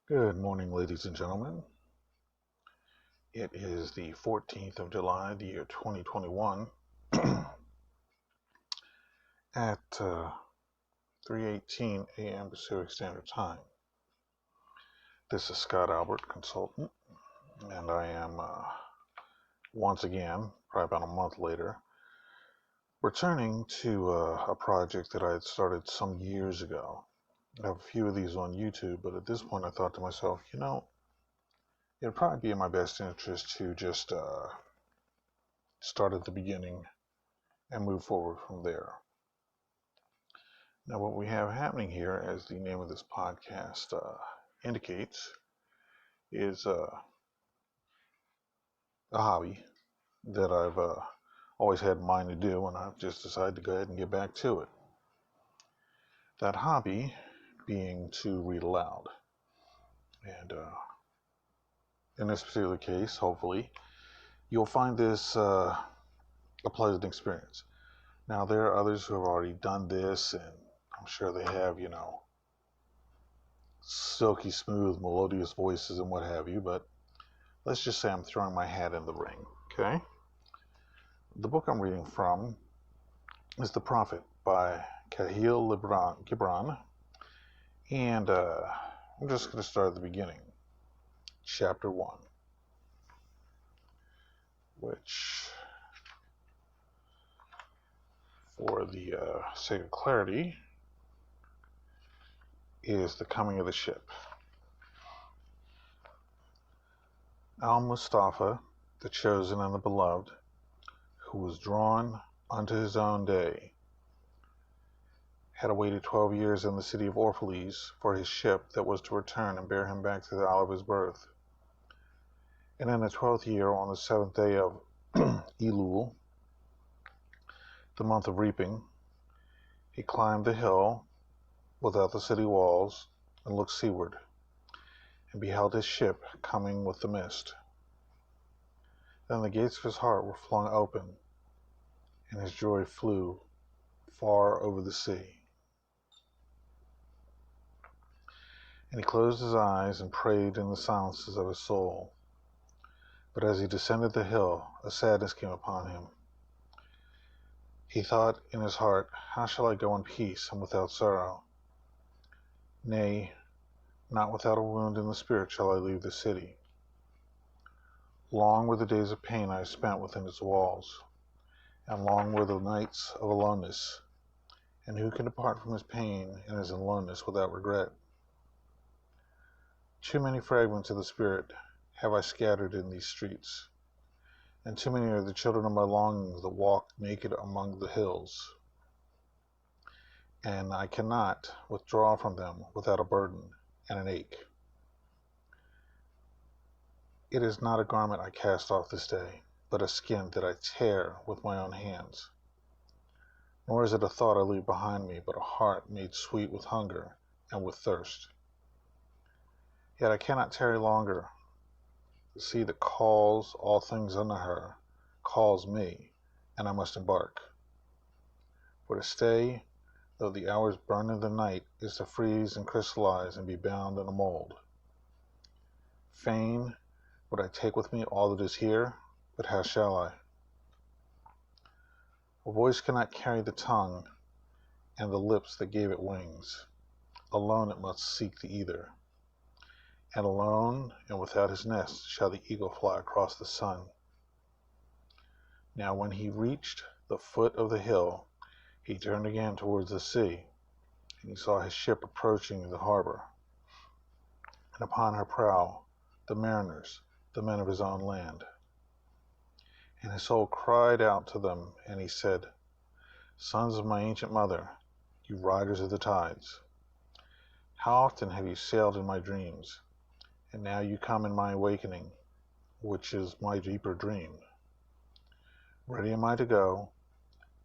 Good morning, ladies and gentlemen. It is the 14th of July, the year 2021, at 3:18 a.m. Pacific Standard Time. This is Scott Albert, consultant, and I am once again, probably about a month later, returning to a project that I had started some years ago. I have a few of these on YouTube, but at this point I thought to myself, it'd probably be in my best interest to just start at the beginning and move forward from there. Now, what we have happening here, as the name of this podcast indicates, is a hobby that I've always had in mind to do, and I've just decided to go ahead and get back to it. That hobby being to read aloud. And in this particular case, hopefully, you'll find this a pleasant experience. Now, there are others who have already done this, and I'm sure they have, silky smooth, melodious voices and what have you, but let's just say I'm throwing my hat in the ring, okay? The book I'm reading from is The Prophet by Kahlil Gibran, and I'm just going to start at the beginning. Chapter 1, which, for the sake of clarity, is the coming of the ship. Al-Mustafa, the chosen and the beloved, who was drawn unto his own day, had awaited 12 years in the city of Orphalese for his ship that was to return and bear him back to the isle of his birth. And in the 12th year, on the 7th day of Elul, the month of reaping, he climbed the hill without the city walls and looked seaward, and beheld his ship coming with the mist. Then the gates of his heart were flung open, and his joy flew far over the sea. And he closed his eyes and prayed in the silences of his soul. But as he descended the hill, a sadness came upon him. He thought in his heart, how shall I go in peace and without sorrow? Nay, not without a wound in the spirit shall I leave the city. Long were the days of pain I spent within its walls, and long were the nights of aloneness, and who can depart from his pain and his aloneness without regret? Too many fragments of the spirit have I scattered in these streets, and too many are the children of my longings that walk naked among the hills, and I cannot withdraw from them without a burden and an ache. It is not a garment I cast off this day, but a skin that I tear with my own hands. Nor is it a thought I leave behind me, but a heart made sweet with hunger and with thirst. Yet I cannot tarry longer. The sea that calls all things unto her calls me, and I must embark. For to stay, though the hours burn in the night, is to freeze and crystallize and be bound in a mold. Fain would I take with me all that is here, but how shall I? A voice cannot carry the tongue and the lips that gave it wings. Alone it must seek the ether. And alone and without his nest shall the eagle fly across the sun. Now when he reached the foot of the hill, he turned again towards the sea, and he saw his ship approaching the harbor, and upon her prow the mariners, the men of his own land. And his soul cried out to them, and he said, Sons of my ancient mother, you riders of the tides, how often have you sailed in my dreams, and now you come in my awakening, which is my deeper dream. Ready am I to go,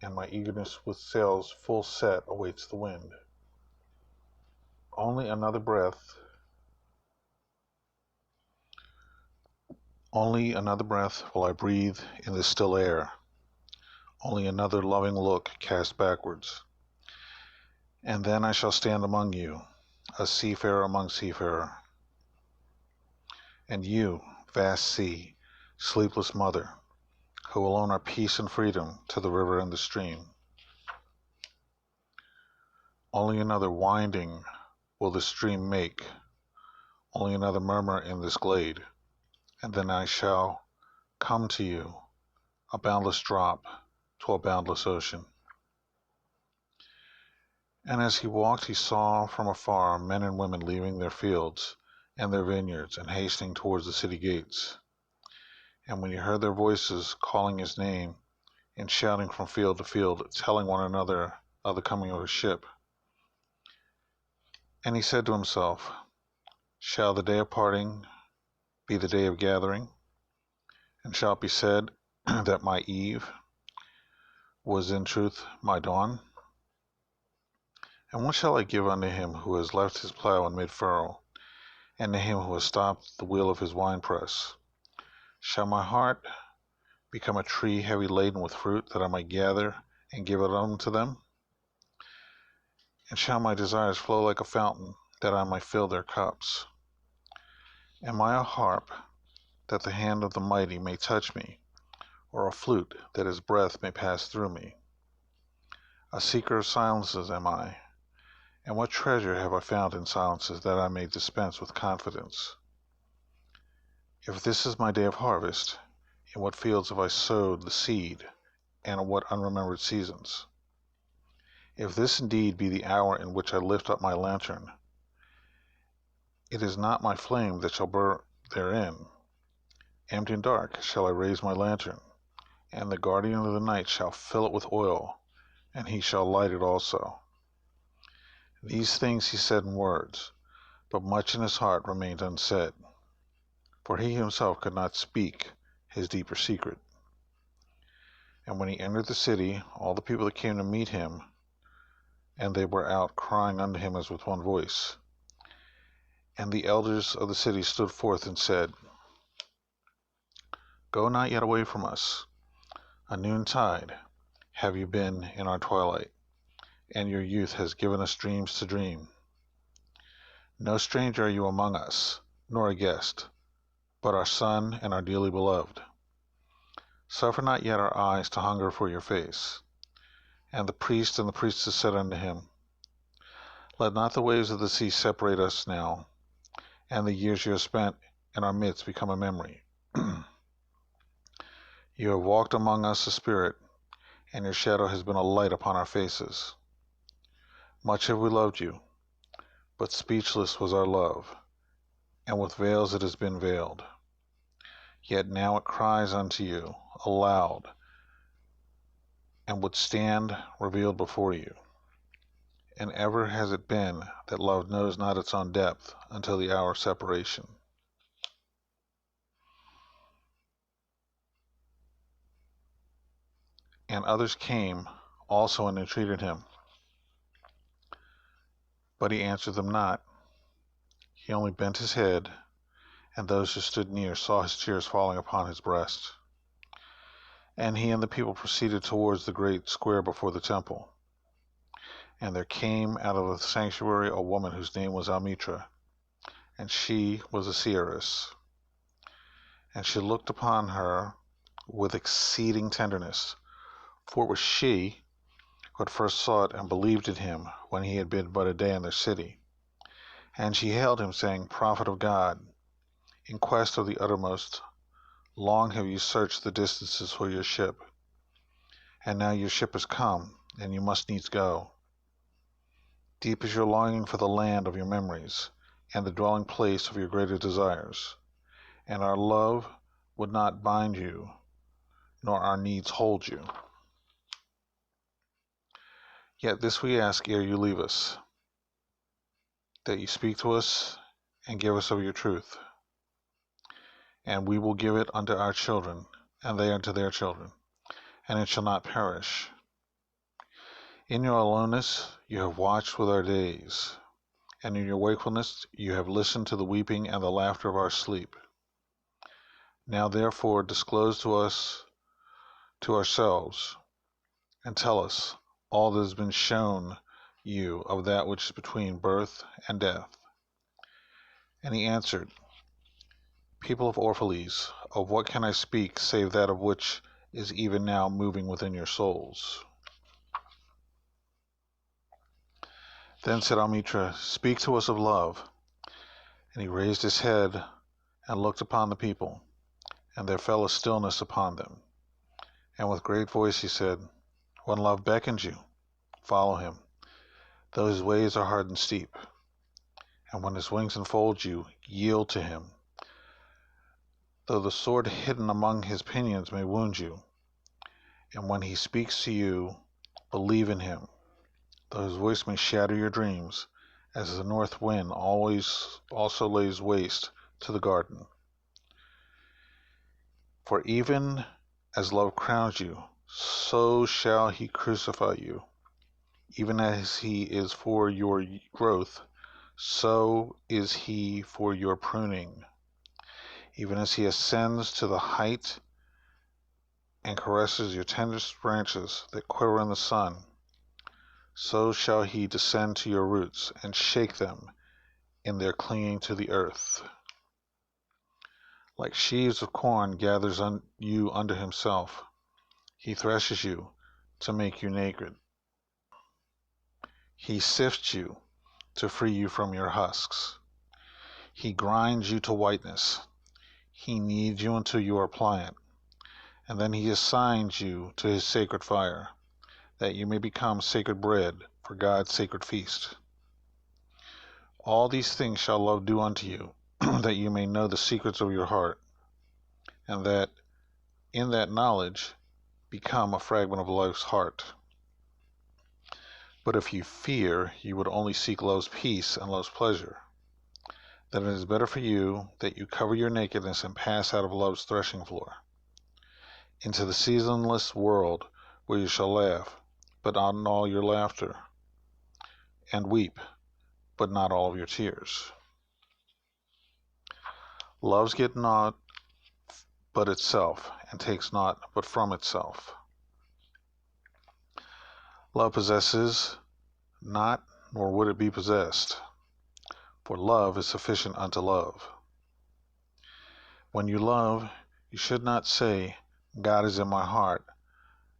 and my eagerness with sails full set awaits the wind. Only another breath will I breathe in the still air. Only another loving look cast backwards. And then I shall stand among you, a seafarer among seafarer, And you, vast sea, sleepless mother, who alone are peace and freedom to the river and the stream. Only another winding will the stream make, only another murmur in this glade, and then I shall come to you, a boundless drop to a boundless ocean. And as he walked, he saw from afar men and women leaving their fields and their vineyards and hastening towards the city gates. And when he heard their voices calling his name and shouting from field to field, telling one another of the coming of his ship, and he said to himself, shall the day of parting be the day of gathering? And shall it be said that my eve was in truth my dawn? And what shall I give unto him who has left his plough in mid-furrow, and to him who has stopped the wheel of his winepress? Shall my heart become a tree heavy laden with fruit, that I might gather and give it unto them? And shall my desires flow like a fountain, that I might fill their cups? Am I a harp, that the hand of the mighty may touch me, or a flute, that his breath may pass through me? A seeker of silences am I, and what treasure have I found in silences, that I may dispense with confidence? If this is my day of harvest, in what fields have I sowed the seed, and in what unremembered seasons? If this indeed be the hour in which I lift up my lantern, it is not my flame that shall burn therein. Empty and dark shall I raise my lantern, and the guardian of the night shall fill it with oil, and he shall light it also. These things he said in words, but much in his heart remained unsaid, for he himself could not speak his deeper secret. And when he entered the city, all the people that came to meet him, and they were out crying unto him as with one voice. And the elders of the city stood forth and said, go not yet away from us. A noontide have you been in our twilight, and your youth has given us dreams to dream. No stranger are you among us, nor a guest, but our son and our dearly beloved. Suffer not yet our eyes to hunger for your face. And the priest and the priestess said unto him, let not the waves of the sea separate us now, and the years you have spent in our midst become a memory. You have walked among us a spirit, and your shadow has been a light upon our faces. Much have we loved you, but speechless was our love, and with veils it has been veiled. Yet now it cries unto you aloud, and would stand revealed before you. And ever has it been that love knows not its own depth until the hour of separation. And others came also and entreated him, but he answered them not. He only bent his head, and those who stood near saw his tears falling upon his breast. And he and the people proceeded towards the great square before the temple. And there came out of the sanctuary a woman whose name was Amitra, and she was a seeress. And she looked upon her with exceeding tenderness, for it was she who had first saw it and believed in him when he had been but a day in their city. And she hailed him, saying, Prophet of God, in quest of the uttermost, long have you searched the distances for your ship, and now your ship has come, and you must needs go. Deep is your longing for the land of your memories, and the dwelling place of your greater desires, and our love would not bind you, nor our needs hold you. Yet this we ask ere you leave us, that you speak to us and give us of your truth, and we will give it unto our children, and they unto their children, and it shall not perish. In your aloneness you have watched with our days, and in your wakefulness you have listened to the weeping and the laughter of our sleep. Now therefore disclose to us, to ourselves, and tell us all that has been shown you of that which is between birth and death. And he answered, People of Orphalese, of what can I speak save that of which is even now moving within your souls? Then said Almitra, Speak to us of love. And he raised his head and looked upon the people, and there fell a stillness upon them. And with great voice he said, When love beckons you, follow him, though his ways are hard and steep. And when his wings enfold you, yield to him, though the sword hidden among his pinions may wound you. And when he speaks to you, believe in him, though his voice may shatter your dreams, as the north wind also lays waste to the garden. For even as love crowns you, so shall he crucify you. Even as he is for your growth, so is he for your pruning. Even as he ascends to the height and caresses your tenderest branches that quiver in the sun, so shall he descend to your roots and shake them in their clinging to the earth. Like sheaves of corn gathers you unto himself. He threshes you to make you naked. He sifts you to free you from your husks. He grinds you to whiteness. He kneads you until you are pliant. And then he assigns you to his sacred fire, that you may become sacred bread for God's sacred feast. All these things shall love do unto you, that you may know the secrets of your heart, and that in that knowledge become a fragment of life's heart. But if you fear, you would only seek love's peace and love's pleasure. Then it is better for you that you cover your nakedness and pass out of love's threshing floor into the seasonless world, where you shall laugh, but not all your laughter, and weep, but not all of your tears. Loves get naught but itself, and takes naught but from itself. Love possesses not, nor would it be possessed, for love is sufficient unto love. When you love, you should not say, God is in my heart,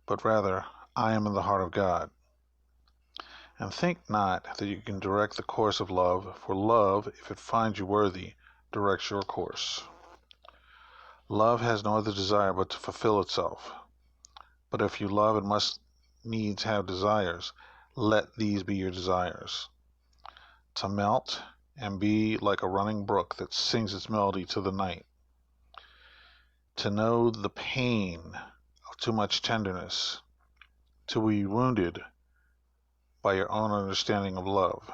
but rather, I am in the heart of God. And think not that you can direct the course of love, for love, if it finds you worthy, directs your course. Love has no other desire but to fulfill itself. But if you love and must needs have desires, let these be your desires: to melt and be like a running brook that sings its melody to the night, to know the pain of too much tenderness, to be wounded by your own understanding of love,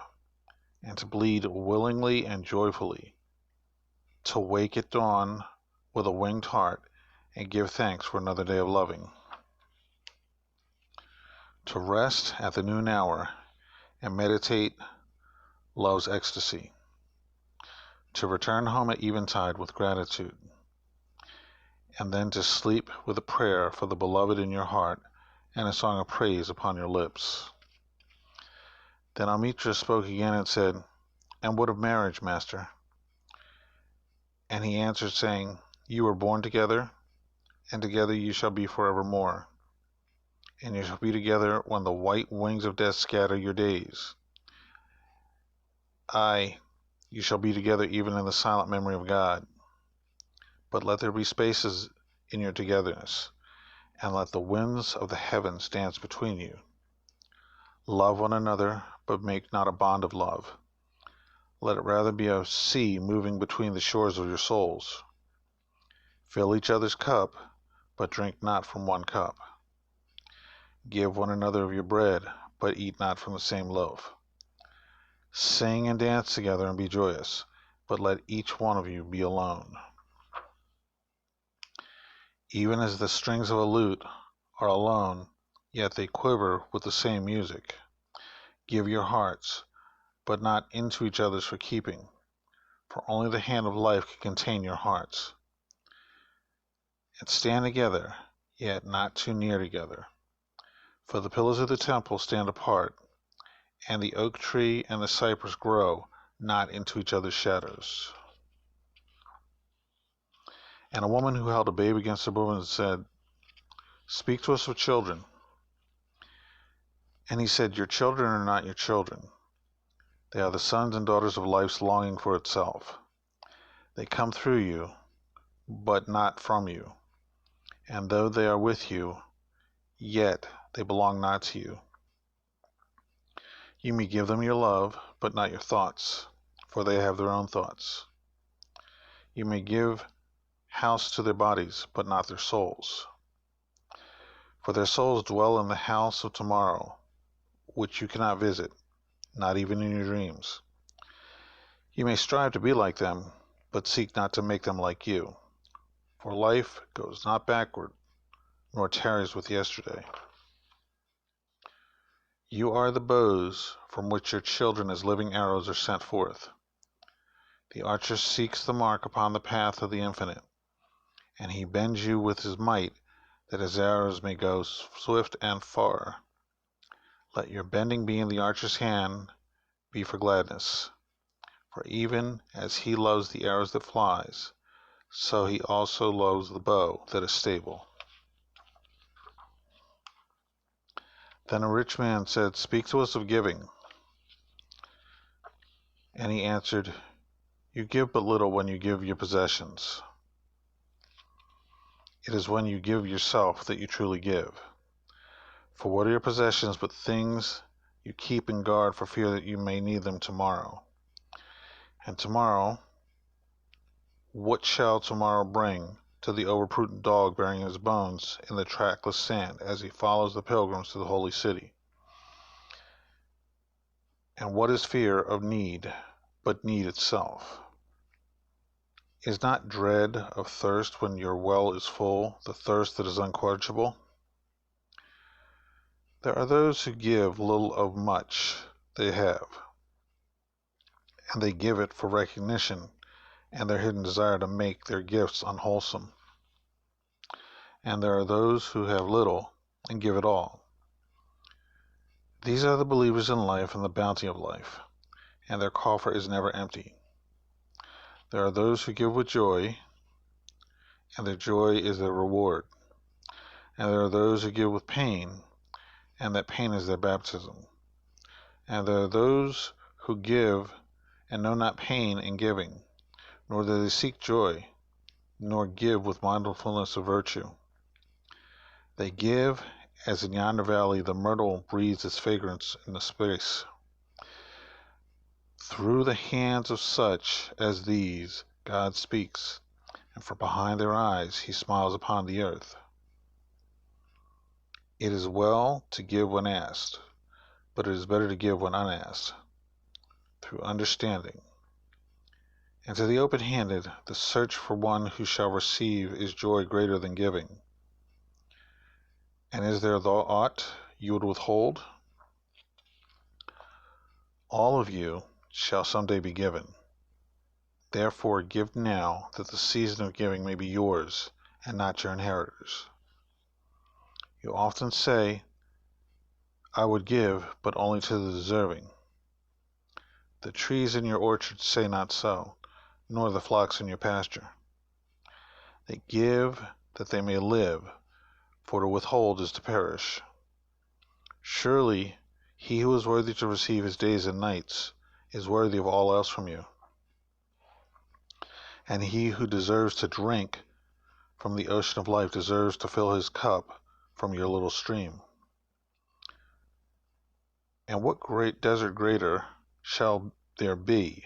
and to bleed willingly and joyfully, to wake at dawn with a winged heart and give thanks for another day of loving, to rest at the noon hour and meditate love's ecstasy, to return home at eventide with gratitude, and then to sleep with a prayer for the beloved in your heart and a song of praise upon your lips. Then Almitra spoke again and said, And what of marriage, master? And he answered, saying, You were born together, and together you shall be forevermore. And you shall be together when the white wings of death scatter your days. Aye, you shall be together even in the silent memory of God. But let there be spaces in your togetherness, and let the winds of the heavens dance between you. Love one another, but make not a bond of love. Let it rather be a sea moving between the shores of your souls. Fill each other's cup, but drink not from one cup. Give one another of your bread, but eat not from the same loaf. Sing and dance together and be joyous, but let each one of you be alone. Even as the strings of a lute are alone, yet they quiver with the same music. Give your hearts, but not into each other's for keeping, for only the hand of life can contain your hearts. And stand together, yet not too near together. For the pillars of the temple stand apart, and the oak tree and the cypress grow not into each other's shadows. And a woman who held a babe against her bosom said, "Speak to us of children." And he said, "Your children are not your children. They are the sons and daughters of life's longing for itself. They come through you, but not from you. And though they are with you, yet they belong not to you. You may give them your love, but not your thoughts, for they have their own thoughts. You may give house to their bodies, but not their souls. For their souls dwell in the house of tomorrow, which you cannot visit, not even in your dreams. You may strive to be like them, but seek not to make them like you. For life goes not backward, nor tarries with yesterday. You are the bows from which your children as living arrows are sent forth. The archer seeks the mark upon the path of the infinite, and he bends you with his might, that his arrows may go swift and far. Let your bending be in the archer's hand be for gladness. For even as he loves the arrows that flies, so he also loves the bow that is stable. Then a rich man said, "Speak to us of giving." And he answered, "You give but little when you give your possessions. It is when you give yourself that you truly give. For what are your possessions but things you keep in guard for fear that you may need them tomorrow? And tomorrow, what shall tomorrow bring to the overprudent dog burying his bones in the trackless sand as he follows the pilgrims to the holy city? And what is fear of need but need itself? Is not dread of thirst when your well is full the thirst that is unquenchable? There are those who give little of much they have, and they give it for recognition and their hidden desire to make their gifts unwholesome. And there are those who have little and give it all. These are the believers in life and the bounty of life, and their coffer is never empty. There are those who give with joy, and their joy is their reward. And there are those who give with pain, and that pain is their baptism. And there are those who give and know not pain in giving, nor do they seek joy, nor give with mindfulness of virtue. They give as in yonder valley the myrtle breathes its fragrance in the space. Through the hands of such as these God speaks, and from behind their eyes he smiles upon the earth. It is well to give when asked, but it is better to give when unasked, through understanding. And to the open-handed, the search for one who shall receive is joy greater than giving. And is there aught you would withhold? All of you shall someday be given. Therefore give now, that the season of giving may be yours, and not your inheritors. You often say, "I would give, but only to the deserving." The trees in your orchard say not so, nor the flocks in your pasture. They give that they may live, for to withhold is to perish. Surely he who is worthy to receive his days and nights is worthy of all else from you. And he who deserves to drink from the ocean of life deserves to fill his cup from your little stream. And what great desert greater shall there be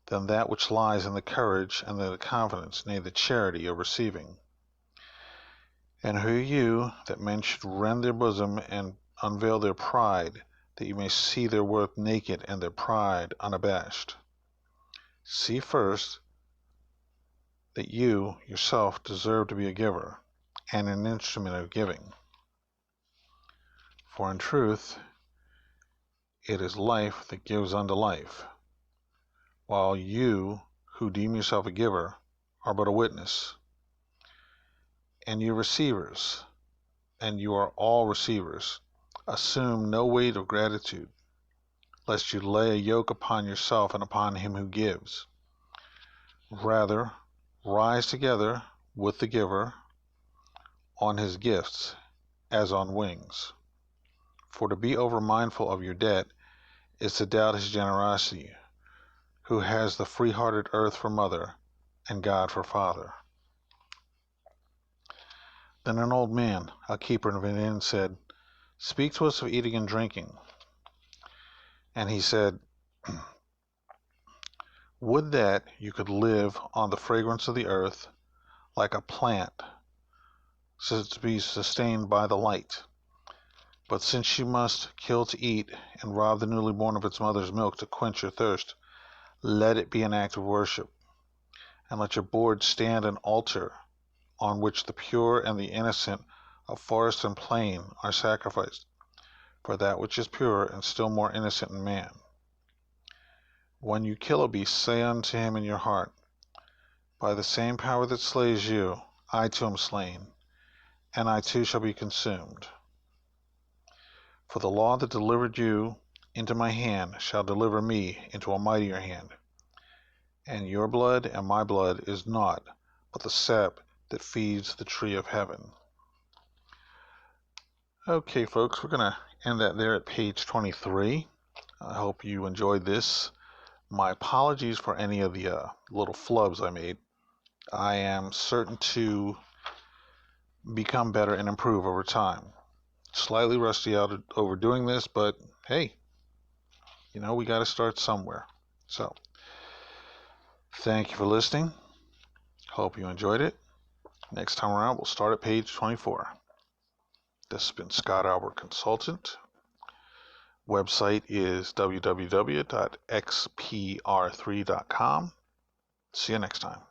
than that which lies in the courage and the confidence, nay, the charity of receiving? And who are you, that men should rend their bosom and unveil their pride, that you may see their worth naked and their pride unabashed? See first that you yourself deserve to be a giver, and an instrument of giving. For in truth, it is life that gives unto life, while you, who deem yourself a giver, are but a witness. And you receivers, and you are all receivers, assume no weight of gratitude, lest you lay a yoke upon yourself and upon him who gives. Rather, rise together with the giver on his gifts as on wings. For to be over mindful of your debt is to doubt his generosity, who has the free-hearted earth for mother and God for father. Then an old man, a keeper of an inn, said, "Speak to us of eating and drinking." And he said, "Would that you could live on the fragrance of the earth like a plant, so as to be sustained by the light. But since you must kill to eat and rob the newly born of its mother's milk to quench your thirst, let it be an act of worship, and let your board stand an altar on which the pure and the innocent of forest and plain are sacrificed, for that which is pure and still more innocent in man. When you kill a beast, say unto him in your heart, by the same power that slays you, I too am slain, and I too shall be consumed. For the law that delivered you into my hand shall deliver me into a mightier hand. And your blood and my blood is naught but the sap that feeds the tree of heaven." Okay, folks, we're going to end that there at page 23. I hope you enjoyed this. My apologies for any of the little flubs I made. I am certain to become better and improve over time. Slightly rusty out over doing this, but hey, we got to start somewhere. So, thank you for listening. Hope you enjoyed it. Next time around, we'll start at page 24. This has been Scott Albert Consultant. Website is www.xpr3.com. See you next time.